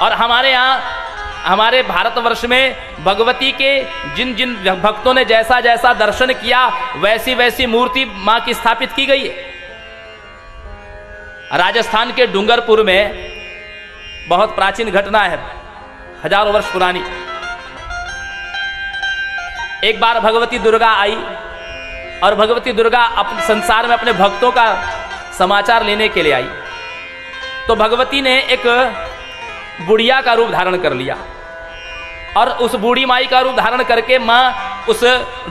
और हमारे यहाँ हमारे भारतवर्ष में भगवती के जिन जिन भक्तों ने जैसा जैसा दर्शन किया वैसी वैसी मूर्ति मां की स्थापित की गई है। राजस्थान के डूंगरपुर में बहुत प्राचीन घटना है, हजारों वर्ष पुरानी। एक बार भगवती दुर्गा आई और भगवती दुर्गा अपने संसार में अपने भक्तों का समाचार लेने के लिए आई। तो भगवती ने एक बुढ़िया का रूप धारण कर लिया और उस बूढ़ी माई का रूप धारण करके मां उस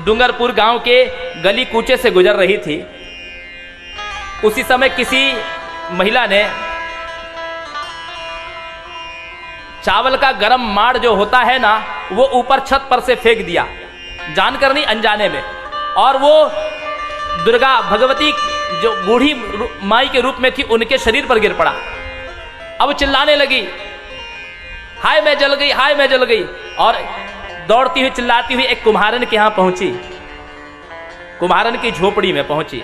डूंगरपुर गांव के गली कूचे से गुजर रही थी। उसी समय किसी महिला ने चावल का गरम माड़ जो होता है ना, वो ऊपर छत पर से फेंक दिया, जानकर नहीं अनजाने में, और वो दुर्गा भगवती जो बूढ़ी माई के रूप में थी उनके शरीर पर गिर पड़ा। अब चिल्लाने लगी, हाय मैं जल गई, हाय मैं जल गई। और दौड़ती हुई चिल्लाती हुई एक कुम्हारन के यहां पहुंची, कुम्हारन की झोपड़ी में पहुंची।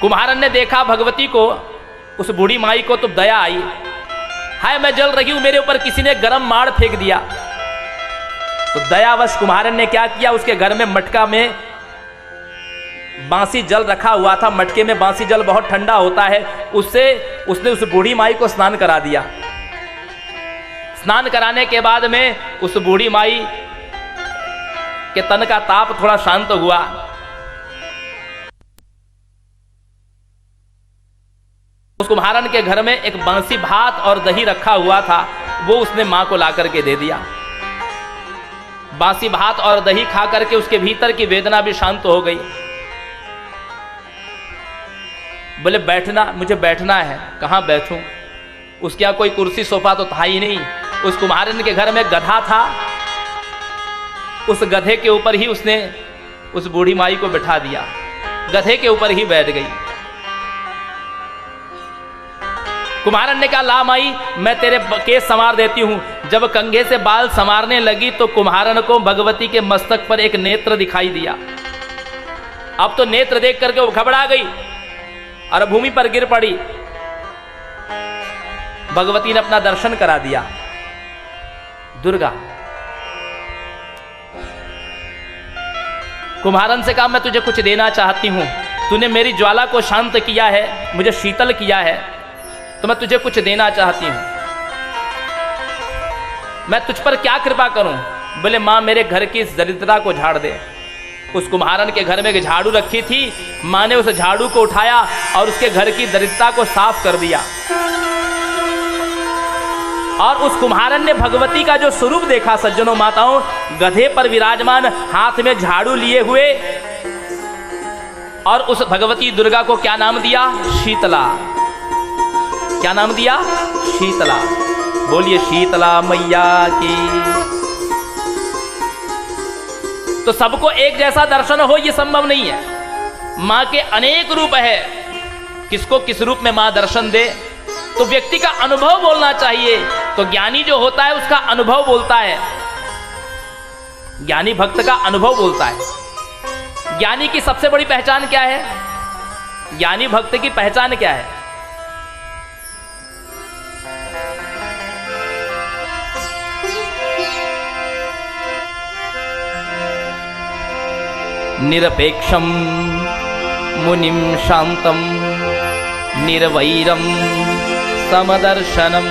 कुम्हारन ने देखा भगवती को, उस बूढ़ी माई को, तो दया आई, हाय मैं जल रही हूं, मेरे ऊपर किसी ने गरम माड़ फेंक दिया। तो दयावश कुम्हारन ने क्या किया, उसके घर में मटका में बांसी जल रखा हुआ था, मटके में बांसी जल बहुत ठंडा होता है, उससे उसने उस बूढ़ी माई को स्नान करा दिया। स्नान कराने के बाद में उस बूढ़ी माई के तन का ताप थोड़ा शांत हुआ। उस कुम्हारन के घर में एक बांसी भात और दही रखा हुआ था, वो उसने मां को ला करके दे दिया। बांसी भात और दही खा करके उसके भीतर की वेदना भी शांत हो गई। बोले बैठना, मुझे बैठना है। कहाँ बैठूं? उसके यहाँ कोई कुर्सी सोफा तो था ही नहीं। उस कुम्हारन के घर में गधा था, उस गधे के ऊपर ही उसने उस बूढ़ी माई को बिठा दिया, गधे के ऊपर ही बैठ गई। कुम्हारन ने कहा, ला माई मैं तेरे केस संवार देती हूं। जब कंघे से बाल संवारने लगी तो कुम्हारन को भगवती के मस्तक पर एक नेत्र दिखाई दिया। अब तो नेत्र देख करके वो घबरा गई और भूमि पर गिर पड़ी। भगवती ने अपना दर्शन करा दिया। दुर्गा कुम्हारन से कहा, मैं तुझे कुछ देना चाहती हूं, तूने मेरी ज्वाला को शांत किया है, मुझे शीतल किया है, तो मैं तुझे कुछ देना चाहती हूं। मैं तुझ पर क्या कृपा करूं? बोले मां मेरे घर की इस दरिद्रता को झाड़ दे। उस कुम्हारन के घर में एक झाड़ू रखी थी, मां ने उस झाड़ू को उठाया और उसके घर की दरिद्रता को साफ कर दिया। और उस कुम्हारन ने भगवती का जो स्वरूप देखा सज्जनों माताओं, गधे पर विराजमान, हाथ में झाड़ू लिए हुए, और उस भगवती दुर्गा को क्या नाम दिया? शीतला। क्या नाम दिया? शीतला। बोलिए शीतला मैया की। तो सबको एक जैसा दर्शन हो ये संभव नहीं है। मां के अनेक रूप है, किसको किस रूप में मां दर्शन दे, तो व्यक्ति का अनुभव बोलना चाहिए। तो ज्ञानी जो होता है उसका अनुभव बोलता है, ज्ञानी भक्त का अनुभव बोलता है। ज्ञानी की सबसे बड़ी पहचान क्या है? ज्ञानी भक्त की पहचान क्या है? निरपेक्षम मुनिम शांतम निर्वैरम समदर्शनम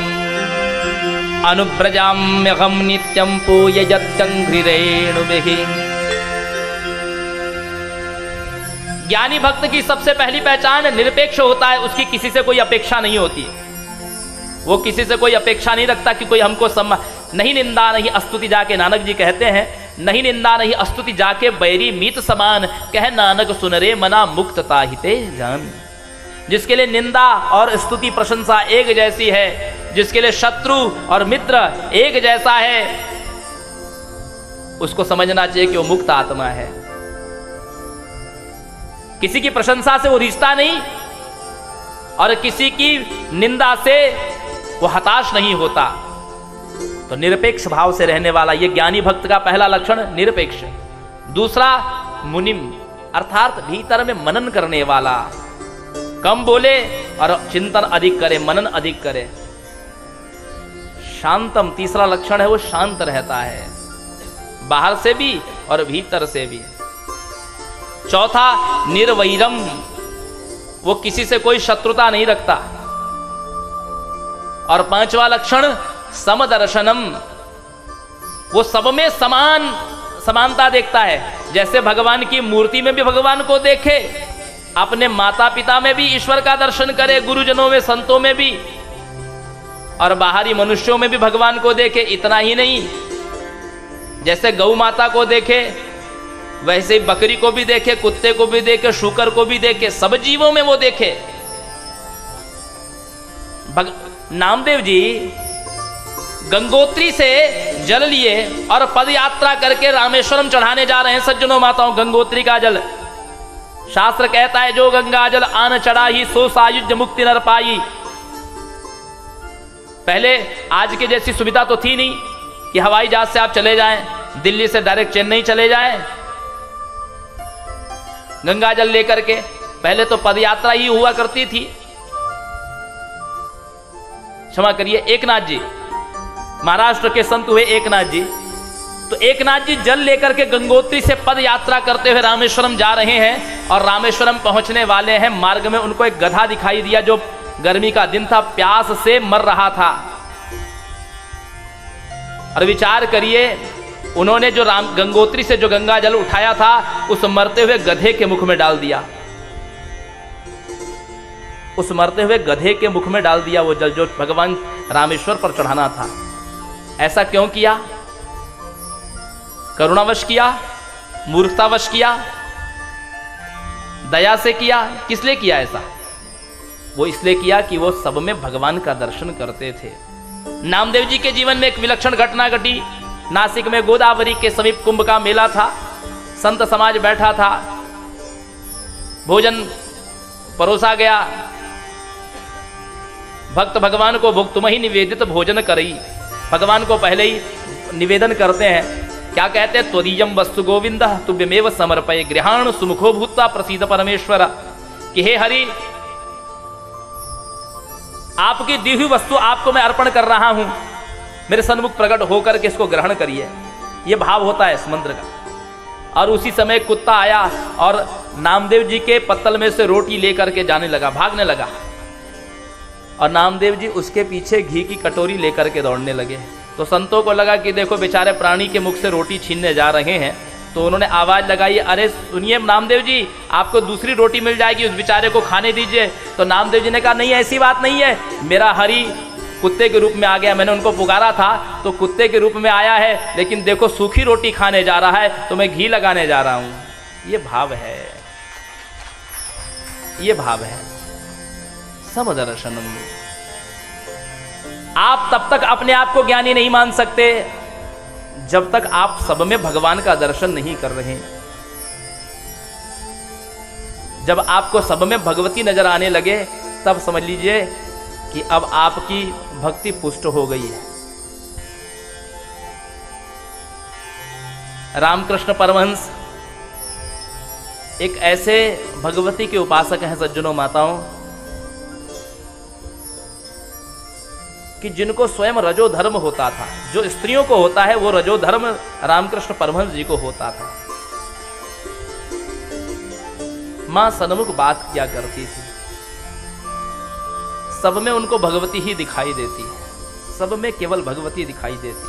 अनुव्रजाम्यहम नित्यं पूययत्यंघ्रिरेणुभिः। ज्ञानी भक्त की सबसे पहली पहचान निरपेक्ष होता है, उसकी किसी से कोई अपेक्षा नहीं होती। वो किसी से कोई अपेक्षा नहीं रखता कि कोई हमको नहीं निंदा नहीं अस्तुति, जाके नानक जी कहते हैं, नहीं निंदा नहीं अस्तुति जाके बैरी मीत समान, कह नानक सुन रे मना मुक्तता हिते जान। जिसके लिए निंदा और स्तुति प्रशंसा एक जैसी है, जिसके लिए शत्रु और मित्र एक जैसा है, उसको समझना चाहिए कि वो मुक्त आत्मा है। किसी की प्रशंसा से वो रिश्ता नहीं और किसी की निंदा से वो हताश नहीं होता। तो निरपेक्ष भाव से रहने वाला ये ज्ञानी भक्त का पहला लक्षण निरपेक्ष। दूसरा मुनिम, अर्थात भीतर में मनन करने वाला, कम बोले और चिंतन अधिक करे, मनन अधिक करे। शांतम, तीसरा लक्षण है वो शांत रहता है, बाहर से भी और भीतर से भी। चौथा निर्वैरम, वो किसी से कोई शत्रुता नहीं रखता। और पांचवा लक्षण समदर्शनम, वो सब में समानता देखता है। जैसे भगवान की मूर्ति में भी भगवान को देखे, अपने माता पिता में भी ईश्वर का दर्शन करे, गुरुजनों में, संतों में भी, और बाहरी मनुष्यों में भी भगवान को देखे। इतना ही नहीं, जैसे गौ माता को देखे वैसे ही बकरी को भी देखे, कुत्ते को भी देखे, शूकर को भी देखे, सब जीवों में वो देखे। नामदेव जी गंगोत्री से जल लिए और पद यात्रा करके रामेश्वरम चढ़ाने जा रहे हैं। सज्जनों माताओं, गंगोत्री का जल, शास्त्र कहता है जो गंगा जल आन चढ़ा ही सो सायुज मुक्ति नर पाई। पहले आज की जैसी सुविधा तो थी नहीं कि हवाई जहाज से आप चले जाएं, दिल्ली से डायरेक्ट चेन्नई चले जाएं गंगा जल लेकर के। पहले तो पदयात्रा ही हुआ करती थी। क्षमा करिए, एकनाथ जी, महाराष्ट्र के संत हुए एकनाथ जी। तो एकनाथ जी जल लेकर के गंगोत्री से पद यात्रा करते हुए रामेश्वरम जा रहे हैं और रामेश्वरम पहुंचने वाले हैं। मार्ग में उनको एक गधा दिखाई दिया जो गर्मी का दिन था, प्यास से मर रहा था। और विचार करिए, उन्होंने जो गंगोत्री से जो गंगा जल उठाया था उस मरते हुए गधे के मुख में डाल दिया। उस मरते हुए गधे के मुख में डाल दिया वो जल जो भगवान रामेश्वर पर चढ़ाना था। ऐसा क्यों किया? करुणावश किया, मूर्खतावश किया, दया से किया? किस लिए किया ऐसा? वो इसलिए किया कि वो सब में भगवान का दर्शन करते थे। नामदेव जी के जीवन में एक विलक्षण घटना घटी। नासिक में गोदावरी के समीप कुंभ का मेला था। संत समाज बैठा था, भोजन परोसा गया। भक्त भगवान को भुग तुम ही निवेदित भोजन करई, भगवान को पहले ही निवेदन करते हैं। क्या कहते हैं? त्वदीयम वस्तु गोविंद तुभ्यमेव समर्पय गृहाण सुमुखो भूत्वा प्रसीद परमेश्वर। कि हे हरि, आपकी दी हुई वस्तु आपको मैं अर्पण कर रहा हूं, मेरे सन्मुख प्रकट होकर के इसको ग्रहण करिए। यह भाव होता है इस मंत्र का। और उसी समय कुत्ता आया और नामदेव जी के पत्तल में से रोटी लेकर के जाने लगा, भागने लगा। और नामदेव जी उसके पीछे घी की कटोरी लेकर के दौड़ने लगे। तो संतों को लगा कि देखो बेचारे प्राणी के मुख से रोटी छीनने जा रहे हैं। तो उन्होंने आवाज लगाई, अरे सुनिए नामदेव जी, आपको दूसरी रोटी मिल जाएगी, उस बेचारे को खाने दीजिए। तो नामदेव जी ने कहा, नहीं ऐसी बात नहीं है, मेरा हरि कुत्ते के रूप में आ गया। मैंने उनको पुकारा था तो कुत्ते के रूप में आया है, लेकिन देखो सूखी रोटी खाने जा रहा है तो मैं घी लगाने जा रहा हूं। ये भाव है, ये भाव है समदर्शनम। आप तब तक अपने आप को ज्ञानी नहीं मान सकते जब तक आप सब में भगवान का दर्शन नहीं कर रहे। जब आपको सब में भगवती नजर आने लगे तब समझ लीजिए कि अब आपकी भक्ति पुष्ट हो गई है। रामकृष्ण परमहंस एक ऐसे भगवती के उपासक हैं सज्जनों माताओं कि जिनको स्वयं रजो धर्म होता था। जो स्त्रियों को होता है वो रजो धर्म रामकृष्ण परमहंस जी को होता था। मां सन्मुख बात किया करती थी, सब में उनको भगवती ही दिखाई देती है, सब में केवल भगवती दिखाई देती।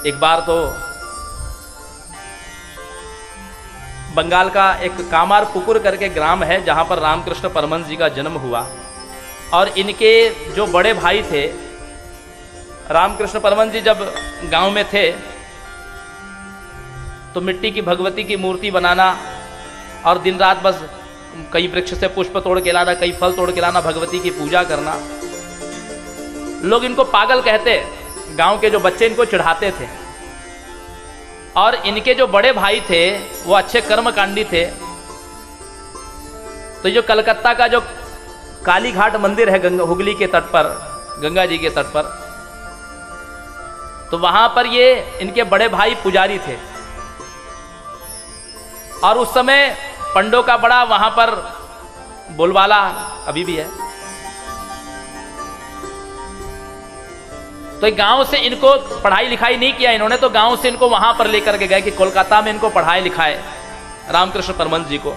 एक बार तो बंगाल का एक कामार पुकुर करके ग्राम है जहां पर रामकृष्ण परमहंस जी का जन्म हुआ। और इनके जो बड़े भाई थे, रामकृष्ण परमहंस जी जब गांव में थे तो मिट्टी की भगवती की मूर्ति बनाना और दिन रात बस कई वृक्ष से पुष्प तोड़ के लाना, कई फल तोड़ के लाना, भगवती की पूजा करना। लोग इनको पागल कहते, गांव के जो बच्चे इनको चिढ़ाते थे। और इनके जो बड़े भाई थे वो अच्छे कर्मकांडी थे। तो जो कलकत्ता का जो काली घाट मंदिर है हुगली के तट पर, गंगा जी के तट पर, तो वहां पर ये इनके बड़े भाई पुजारी थे। और उस समय पंडों का बड़ा वहां पर बोलबाला अभी भी है। तो गांव से इनको पढ़ाई लिखाई नहीं किया इन्होंने, तो गांव से इनको वहां पर लेकर के गए कि कोलकाता में इनको पढ़ाई लिखाए रामकृष्ण परमहंस जी को।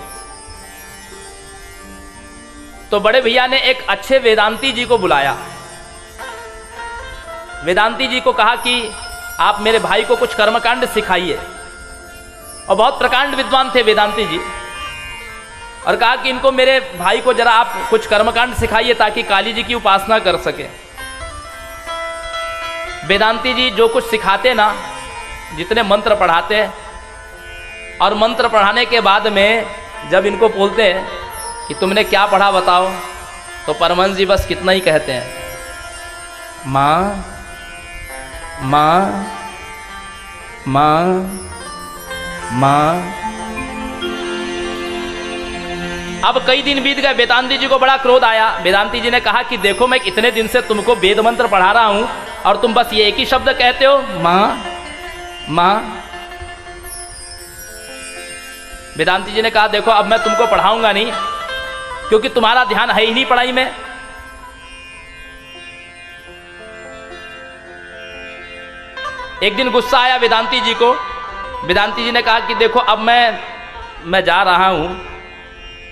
तो बड़े भैया ने एक अच्छे वेदांती जी को बुलाया। वेदांती जी को कहा कि आप मेरे भाई को कुछ कर्मकांड सिखाइए। और बहुत प्रकांड विद्वान थे वेदांती जी, और कहा कि इनको मेरे भाई को जरा आप कुछ कर्मकांड सिखाइए ताकि काली जी की उपासना कर सके। वेदांती जी जो कुछ सिखाते ना, जितने मंत्र पढ़ाते, और मंत्र पढ़ाने के बाद में जब इनको बोलते हैं कि तुमने क्या पढ़ा बताओ, तो परमहंस जी बस कितना ही कहते हैं, माँ माँ माँ माँ। अब कई दिन बीत गए, वेदांती जी को बड़ा क्रोध आया। वेदांती जी ने कहा कि देखो मैं इतने दिन से तुमको वेद मंत्र पढ़ा रहा हूं और तुम बस ये एक ही शब्द कहते हो, माँ माँ। वेदांती जी ने कहा देखो अब मैं तुमको पढ़ाऊंगा नहीं, क्योंकि तुम्हारा ध्यान है ही नहीं पढ़ाई में। एक दिन गुस्सा आया वेदांती जी को। वेदांती जी ने कहा कि देखो अब मैं जा रहा हूं,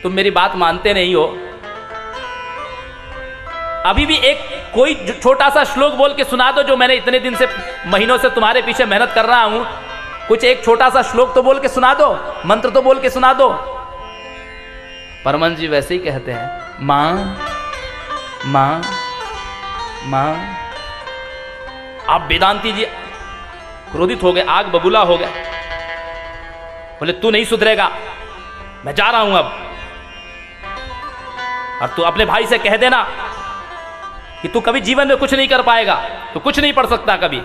तुम मेरी बात मानते नहीं हो। अभी भी एक कोई छोटा सा श्लोक बोल के सुना दो, जो मैंने इतने दिन से महीनों से तुम्हारे पीछे मेहनत कर रहा हूं। कुछ एक छोटा सा श्लोक तो बोल के सुना दो, मंत्र तो बोल के सुना दो। परमहंस जी वैसे ही कहते हैं, मां मां मां। अब वेदांती जी क्रोधित हो गए, आग बबूला हो गए। बोले तू नहीं सुधरेगा, मैं जा रहा हूं अब, और तू अपने भाई से कह देना कि तू कभी जीवन में कुछ नहीं कर पाएगा, तू कुछ नहीं पढ़ सकता कभी।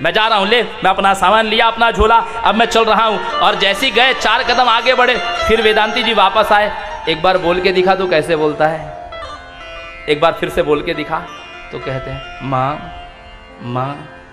मैं जा रहा हूं, ले मैं अपना सामान लिया, अपना झोला, अब मैं चल रहा हूं। और जैसे ही गए 4 कदम आगे बढ़े, फिर वेदांती जी वापस आए। एक बार बोल के दिखा, तो कैसे बोलता है। एक बार फिर से बोल के दिखा, तो कहते हैं मां मां।